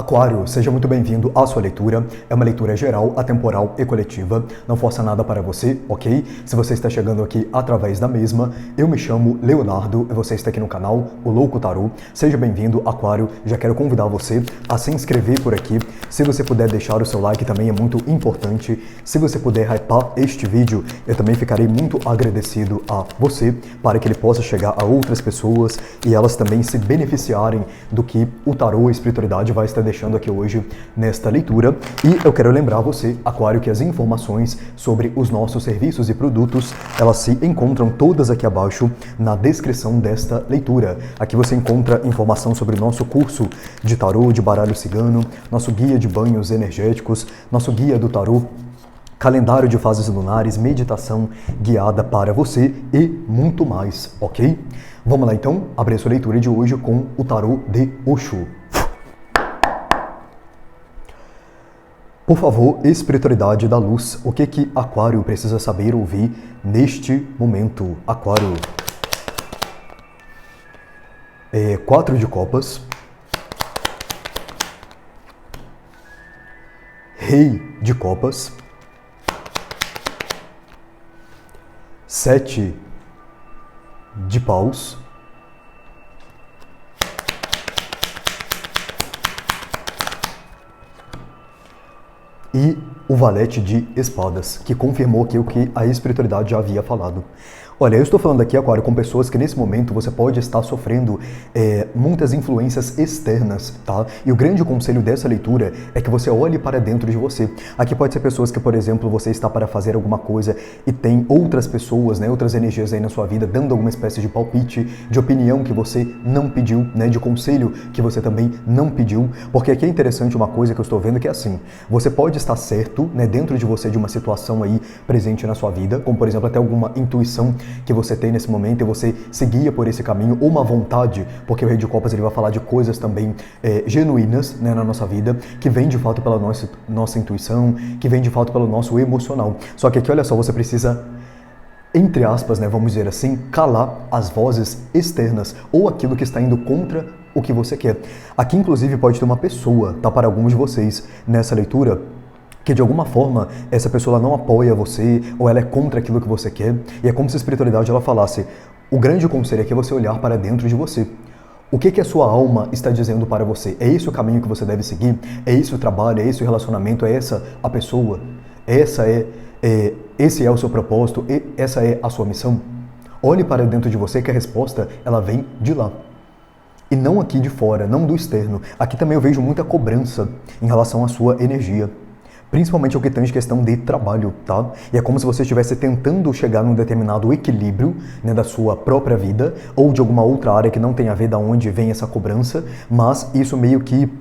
Aquário, seja muito bem-vindo à sua leitura. É uma leitura geral, atemporal e coletiva. Não força nada para você, ok? Se você está chegando aqui através da mesma, eu me chamo Leonardo e você está aqui no canal O Louco Tarô. Seja bem-vindo, Aquário. Já quero convidar você a se inscrever por aqui. Se você puder deixar o seu like também é muito importante. Se você puder hypar este vídeo, eu também ficarei muito agradecido a você para que ele possa chegar a outras pessoas e elas também se beneficiarem do que o tarô e a espiritualidade vai estar deixando aqui hoje nesta leitura. E eu quero lembrar você, Aquário, que as informações sobre os nossos serviços e produtos, elas se encontram todas aqui abaixo na descrição desta leitura. Aqui você encontra informação sobre o nosso curso de tarô, de baralho cigano, nosso guia de banhos energéticos, nosso guia do tarô, calendário de fases lunares, meditação guiada para você e muito mais, ok? Vamos lá então, abrir a sua leitura de hoje com o tarô de Osho. Por favor, espiritualidade da luz, o que Aquário precisa saber ouvir neste momento? Aquário. 4 de copas. Rei de copas. 7 de paus. E o valete de espadas, que confirmou aqui o que a espiritualidade já havia falado. Olha, eu estou falando aqui, Aquário, com pessoas que nesse momento você pode estar sofrendo muitas influências externas, tá? E o grande conselho dessa leitura é que você olhe para dentro de você. Aqui pode ser pessoas que, por exemplo, você está para fazer alguma coisa e tem outras pessoas, né, outras energias aí na sua vida dando alguma espécie de palpite, de opinião que você não pediu, né, de conselho que você também não pediu. Porque aqui é interessante uma coisa que eu estou vendo que é assim, você pode estar certo, né, dentro de você de uma situação aí presente na sua vida, como por exemplo até alguma intuição que você tem nesse momento e você seguia por esse caminho, ou uma vontade, porque o Rei de Copas ele vai falar de coisas também genuínas, né, na nossa vida, que vem de fato pela nossa intuição, que vem de fato pelo nosso emocional. Só que aqui, olha só, você precisa, entre aspas, né, vamos dizer assim, calar as vozes externas ou aquilo que está indo contra o que você quer. Aqui, inclusive, pode ter uma pessoa, tá, para alguns de vocês nessa leitura, que de alguma forma essa pessoa ela não apoia você ou ela é contra aquilo que você quer. E é como se a espiritualidade ela falasse, o grande conselho aqui é você olhar para dentro de você. O que a sua alma está dizendo para você? É esse o caminho que você deve seguir? É esse o trabalho? É esse o relacionamento? É essa a pessoa? Esse é o seu propósito? E essa é a sua missão? Olhe para dentro de você que a resposta ela vem de lá. E não aqui de fora, não do externo. Aqui também eu vejo muita cobrança em relação à sua energia. Principalmente o que tange questão de trabalho, tá? E é como se você estivesse tentando chegar num determinado equilíbrio, né, da sua própria vida, ou de alguma outra área que não tem a ver de onde vem essa cobrança, mas isso meio que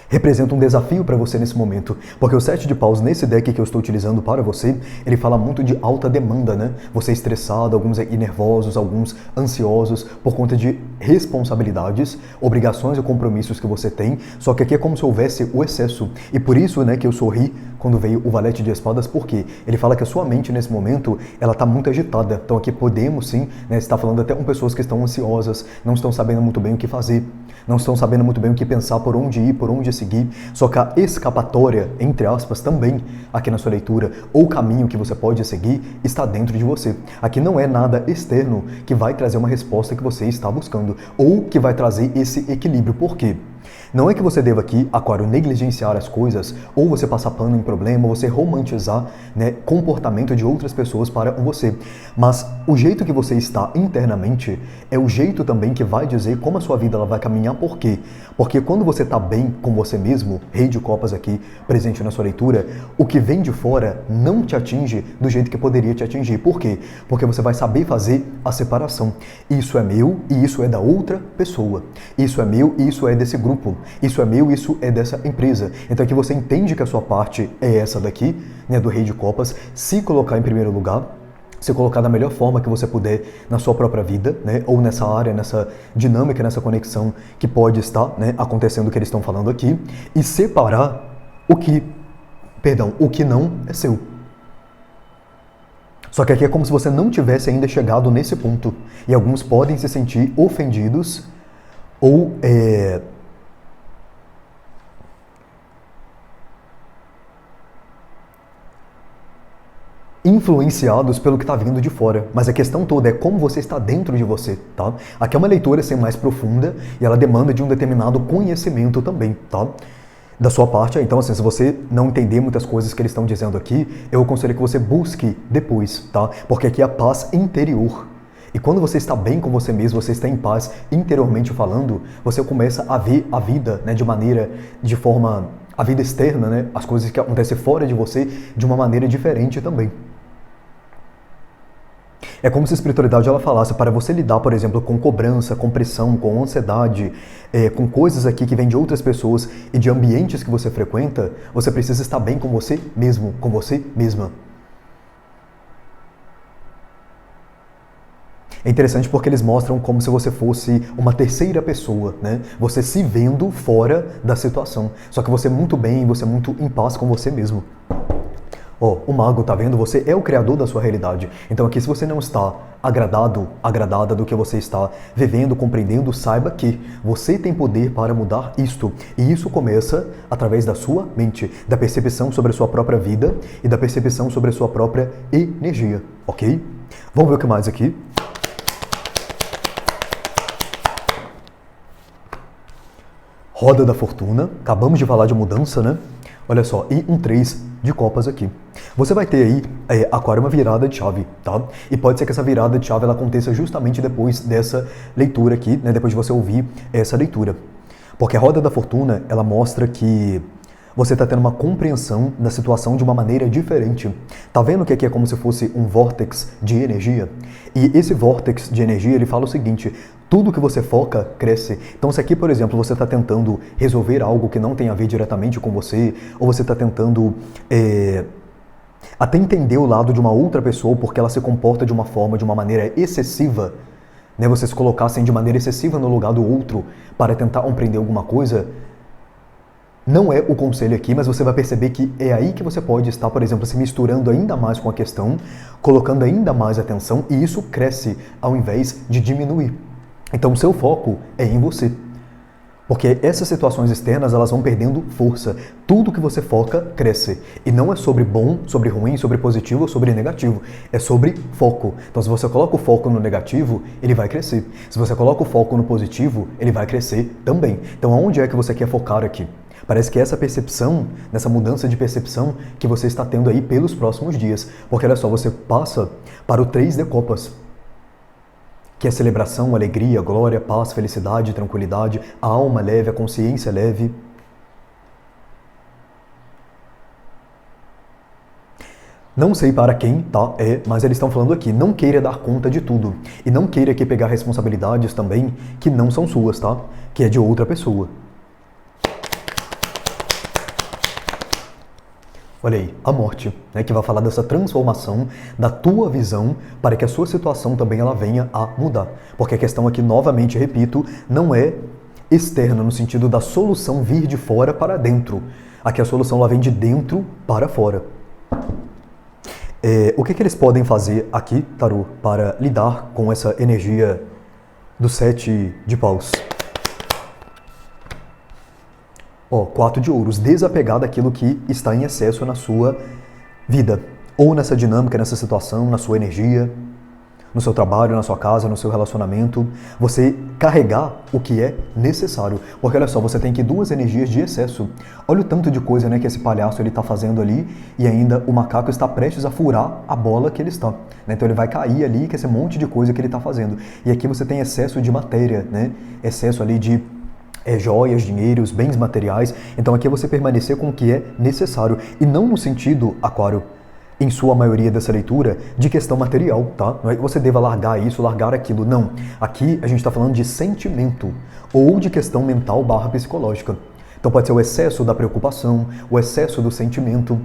representa um desafio para você nesse momento, porque o 7 de paus nesse deck que eu estou utilizando para você, ele fala muito de alta demanda, né? Você é estressado, alguns nervosos, alguns ansiosos por conta de responsabilidades, obrigações e compromissos que você tem, só que aqui é como se houvesse o excesso. E por isso, né, que eu sorri quando veio o valete de espadas, porque ele fala que a sua mente nesse momento, ela está muito agitada. Então aqui podemos sim, né, estar falando até com pessoas que estão ansiosas, não estão sabendo muito bem o que fazer, não estão sabendo muito bem o que pensar, por onde ir, por onde seguir. Só que a escapatória, entre aspas, também aqui na sua leitura, ou o caminho que você pode seguir, está dentro de você. Aqui não é nada externo que vai trazer uma resposta que você está buscando, ou que vai trazer esse equilíbrio. Por quê? Não é que você deva aqui, Aquário, negligenciar as coisas, ou você passar pano em problema, ou você romantizar, né, comportamento de outras pessoas para você. Mas o jeito que você está internamente é o jeito também que vai dizer como a sua vida ela vai caminhar. Por quê? Porque quando você está bem com você mesmo, Rei de Copas aqui presente na sua leitura, o que vem de fora não te atinge do jeito que poderia te atingir. Por quê? Porque você vai saber fazer a separação. Isso é meu e isso é da outra pessoa. Isso é meu e isso é desse grupo. Isso é meu, isso é dessa empresa. Então aqui você entende que a sua parte é essa daqui, né, do Rei de Copas, se colocar em primeiro lugar, se colocar da melhor forma que você puder na sua própria vida, né, ou nessa área, nessa dinâmica, nessa conexão que pode estar, né, acontecendo o que eles estão falando aqui, e separar o que não é seu. Só que aqui é como se você não tivesse ainda chegado nesse ponto. E alguns podem se sentir ofendidos ou influenciados pelo que está vindo de fora, mas a questão toda é como você está dentro de você, tá? Aqui é uma leitura assim, mais profunda e ela demanda de um determinado conhecimento também, tá? Da sua parte. Então, assim, se você não entender muitas coisas que eles estão dizendo aqui, eu aconselho que você busque depois, tá? Porque aqui é a paz interior. E quando você está bem com você mesmo, você está em paz interiormente falando, você começa a ver a vida, né, de forma, a vida externa, né, as coisas que acontecem fora de você, de uma maneira diferente também. É como se a espiritualidade ela falasse para você lidar, por exemplo, com cobrança, com pressão, com ansiedade, com coisas aqui que vêm de outras pessoas e de ambientes que você frequenta, você precisa estar bem com você mesmo, com você mesma. É interessante porque eles mostram como se você fosse uma terceira pessoa, né? Você se vendo fora da situação. Só que você muito bem, você muito em paz com você mesmo. O mago, tá vendo? Você é o criador da sua realidade. Então aqui, se você não está agradada do que você está vivendo, compreendendo, saiba que você tem poder para mudar isto. E isso começa através da sua mente, da percepção sobre a sua própria vida e da percepção sobre a sua própria energia, ok? Vamos ver o que mais aqui. Roda da Fortuna. Acabamos de falar de mudança, né? Olha só, e um 3 de copas aqui. Você vai ter aí, Aquário, uma virada de chave, tá? E pode ser que essa virada de chave ela aconteça justamente depois dessa leitura aqui, né? Depois de você ouvir essa leitura. Porque a Roda da Fortuna, ela mostra que você está tendo uma compreensão da situação de uma maneira diferente. Tá vendo que aqui é como se fosse um vórtex de energia? E esse vórtex de energia, ele fala o seguinte: tudo que você foca, cresce. Então, se aqui, por exemplo, você está tentando resolver algo que não tem a ver diretamente com você, ou você está tentando até entender o lado de uma outra pessoa porque ela se comporta de uma forma, de uma maneira excessiva, né? Você se colocar assim de maneira excessiva no lugar do outro para tentar compreender alguma coisa, não é o conselho aqui, mas você vai perceber que é aí que você pode estar, por exemplo, se misturando ainda mais com a questão, colocando ainda mais atenção, e isso cresce ao invés de diminuir. Então, o seu foco é em você. Porque essas situações externas, elas vão perdendo força. Tudo que você foca, cresce. E não é sobre bom, sobre ruim, sobre positivo ou sobre negativo. É sobre foco. Então, se você coloca o foco no negativo, ele vai crescer. Se você coloca o foco no positivo, ele vai crescer também. Então, aonde é que você quer focar aqui? Parece que essa percepção, nessa mudança de percepção que você está tendo aí pelos próximos dias. Porque olha só, você passa para o 3 de copas, que é celebração, alegria, glória, paz, felicidade, tranquilidade, a alma leve, a consciência leve. Não sei para quem, tá? Mas eles estão falando aqui, não queira dar conta de tudo. E não queira aqui pegar responsabilidades também que não são suas, tá? Que é de outra pessoa. Olha aí, a morte, né, que vai falar dessa transformação da tua visão para que a sua situação também ela venha a mudar. Porque a questão aqui, novamente, repito, não é externa, no sentido da solução vir de fora para dentro. Aqui a solução ela vem de dentro para fora. O que eles podem fazer aqui, Tarô, para lidar com essa energia do 7 de paus? 4 de ouros, desapegar daquilo que está em excesso na sua vida, ou nessa dinâmica, nessa situação, na sua energia, no seu trabalho, na sua casa, no seu relacionamento, você carregar o que é necessário. Porque olha só, você tem aqui 2 energias de excesso. Olha o tanto de coisa, né, que esse palhaço ele está fazendo ali, e ainda o macaco está prestes a furar a bola que ele está. Né? Então ele vai cair ali, que esse monte de coisa que ele está fazendo. E aqui você tem excesso de matéria, né? Excesso ali de joias, dinheiros, bens materiais. Então aqui é você permanecer com o que é necessário. E não no sentido, Aquário, em sua maioria dessa leitura, de questão material, tá? Não é que você deva largar isso, largar aquilo, não. Aqui a gente está falando de sentimento, ou de questão mental / psicológica. Então pode ser o excesso da preocupação, o excesso do sentimento,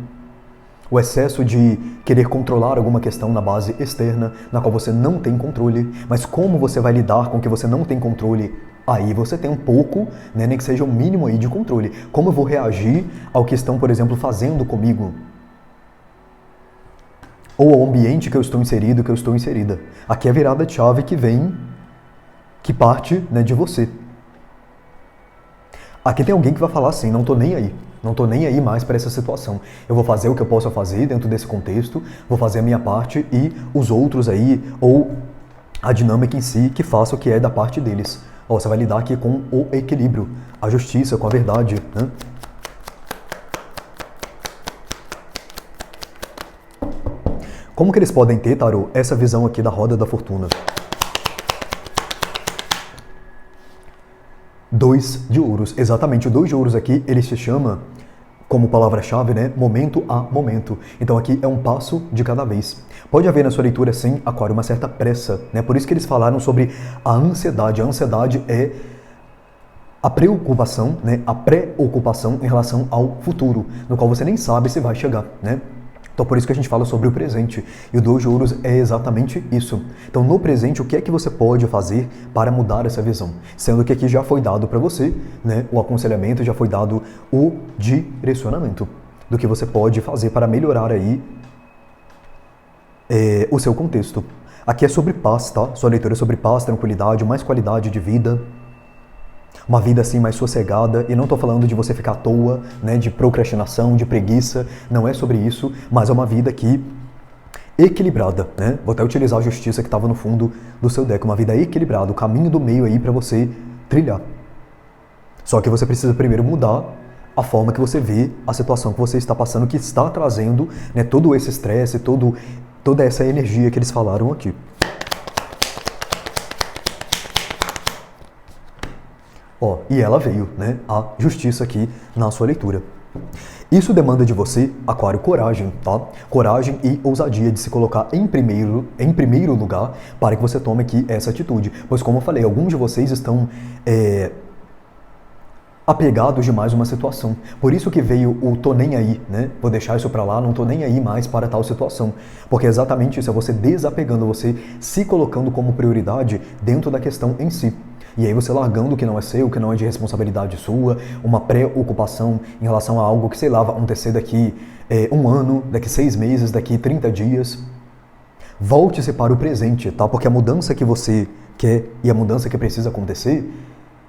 o excesso de querer controlar alguma questão na base externa, na qual você não tem controle. Mas como você vai lidar com o que você não tem controle? Aí você tem um pouco, né, nem que seja o mínimo aí de controle. Como eu vou reagir ao que estão, por exemplo, fazendo comigo? Ou ao ambiente que eu estou inserido, que eu estou inserida. Aqui é a virada de chave que vem, que parte, né, de você. Aqui tem alguém que vai falar assim, não tô nem aí. Não tô nem aí mais para essa situação. Eu vou fazer o que eu posso fazer dentro desse contexto, vou fazer a minha parte e os outros aí, ou a dinâmica em si, que faça o que é da parte deles. Ó, você vai lidar aqui com o equilíbrio, a justiça, com a verdade, né? Como que eles podem ter, Tarô, essa visão aqui da roda da fortuna? 2 de ouros. Exatamente, o 2 de ouros aqui, ele se chama, como palavra-chave, né? Momento a momento. Então aqui é um passo de cada vez. Pode haver na sua leitura, sim, Aquário, uma certa pressa, né? Por isso que eles falaram sobre a ansiedade. A ansiedade é a preocupação, né? A preocupação em relação ao futuro, no qual você nem sabe se vai chegar, né? Então, por isso que a gente fala sobre o presente. E o 2 de ouros é exatamente isso. Então, no presente, o que é que você pode fazer para mudar essa visão? Sendo que aqui já foi dado para você, né, o aconselhamento, já foi dado o direcionamento do que você pode fazer para melhorar aí o seu contexto. Aqui é sobre paz, tá? Sua leitura é sobre paz, tranquilidade, mais qualidade de vida. Uma vida assim mais sossegada, e não estou falando de você ficar à toa, né, de procrastinação, de preguiça, não é sobre isso, mas é uma vida aqui equilibrada, né? Vou até utilizar a justiça que estava no fundo do seu deck, uma vida equilibrada, o caminho do meio aí para você trilhar. Só que você precisa primeiro mudar a forma que você vê a situação que você está passando, que está trazendo, né, todo esse estresse, toda essa energia que eles falaram aqui. Ó, e ela veio, né? A justiça aqui na sua leitura. Isso demanda de você, Aquário, coragem, tá? Coragem e ousadia de se colocar em primeiro lugar para que você tome aqui essa atitude. Pois, como eu falei, alguns de vocês estão apegados demais a uma situação. Por isso que veio o tô nem aí, né? Vou deixar isso pra lá, não tô nem aí mais para tal situação. Porque é exatamente isso, é você desapegando, você se colocando como prioridade dentro da questão em si. E aí você largando o que não é seu, o que não é de responsabilidade sua, uma preocupação em relação a algo que, sei lá, vai acontecer daqui 1 ano, daqui 6 meses, daqui 30 dias. Volte-se para o presente, tá? Porque a mudança que você quer e a mudança que precisa acontecer,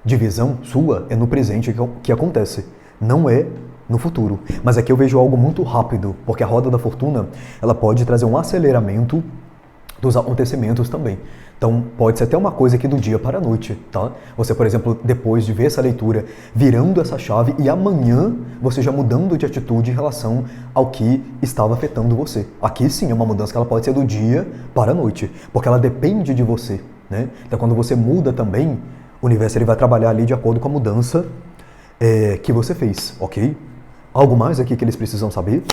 de visão sua, é no presente que acontece, não é no futuro. Mas aqui eu vejo algo muito rápido, porque a roda da fortuna, ela pode trazer um aceleramento dos acontecimentos também. Então, pode ser até uma coisa aqui do dia para a noite, tá? Você, por exemplo, depois de ver essa leitura, virando essa chave e amanhã você já mudando de atitude em relação ao que estava afetando você. Aqui sim é uma mudança que ela pode ser do dia para a noite, porque ela depende de você, né? Então, quando você muda também, o universo ele vai trabalhar ali de acordo com a mudança que você fez, ok? Algo mais aqui que eles precisam saber?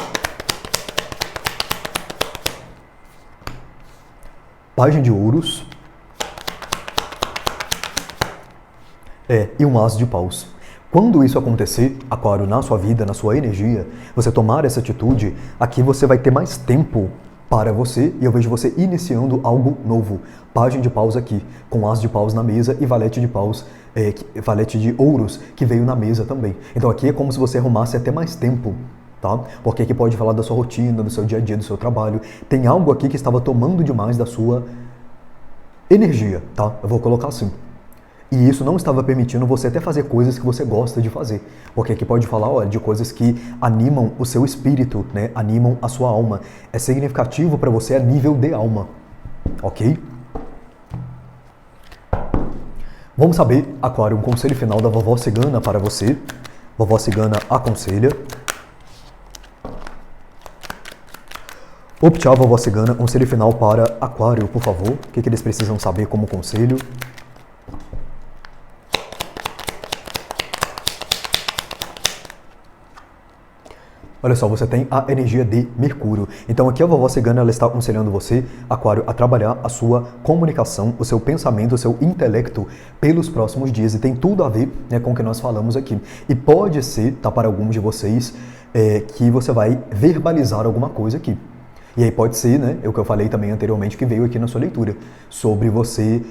Página de ouros. E um as de paus. Quando isso acontecer, Aquário, na sua vida, na sua energia, você tomar essa atitude, aqui você vai ter mais tempo para você, e eu vejo você iniciando algo novo. Página de paus aqui, com as de paus na mesa e valete de paus, valete de ouros, que veio na mesa também. Então aqui é como se você arrumasse até mais tempo, tá? Porque aqui pode falar da sua rotina, do seu dia a dia, do seu trabalho. Tem algo aqui que estava tomando demais da sua energia, tá? Eu vou colocar assim. E isso não estava permitindo você até fazer coisas que você gosta de fazer. Porque aqui pode falar, olha, de coisas que animam o seu espírito, né? Animam a sua alma. É significativo para você a nível de alma, ok? Vamos saber, Aquário, um conselho final da vovó cigana para você. Vovó cigana aconselha. Optá, vovó cigana, conselho final para Aquário, por favor. O que eles precisam saber como conselho? Olha só, você tem a energia de Mercúrio. Então aqui a vovó cigana ela está aconselhando você, Aquário, a trabalhar a sua comunicação, o seu pensamento, o seu intelecto pelos próximos dias. E tem tudo a ver, né, com o que nós falamos aqui. E pode ser, tá, para alguns de vocês, que você vai verbalizar alguma coisa aqui. E aí pode ser, né, é o que eu falei também anteriormente, que veio aqui na sua leitura, sobre você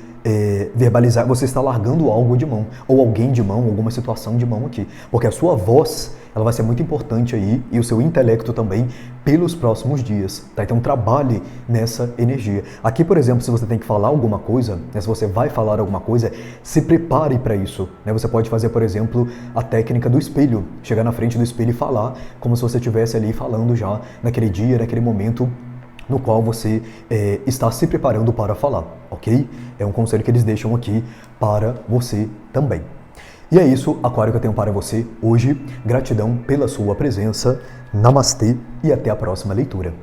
verbalizar, você está largando algo de mão, ou alguém de mão, alguma situação de mão aqui. Porque a sua voz ela vai ser muito importante aí, e o seu intelecto também, pelos próximos dias, tá? Então trabalhe nessa energia. Aqui, por exemplo, se você tem que falar alguma coisa, né, se você vai falar alguma coisa, se prepare para isso, né? Você pode fazer, por exemplo, a técnica do espelho, chegar na frente do espelho e falar como se você estivesse ali falando já naquele dia, naquele momento no qual você está se preparando para falar, ok? É um conselho que eles deixam aqui para você também. E é isso, Aquário, que eu tenho para você hoje. Gratidão pela sua presença. Namastê e até a próxima leitura.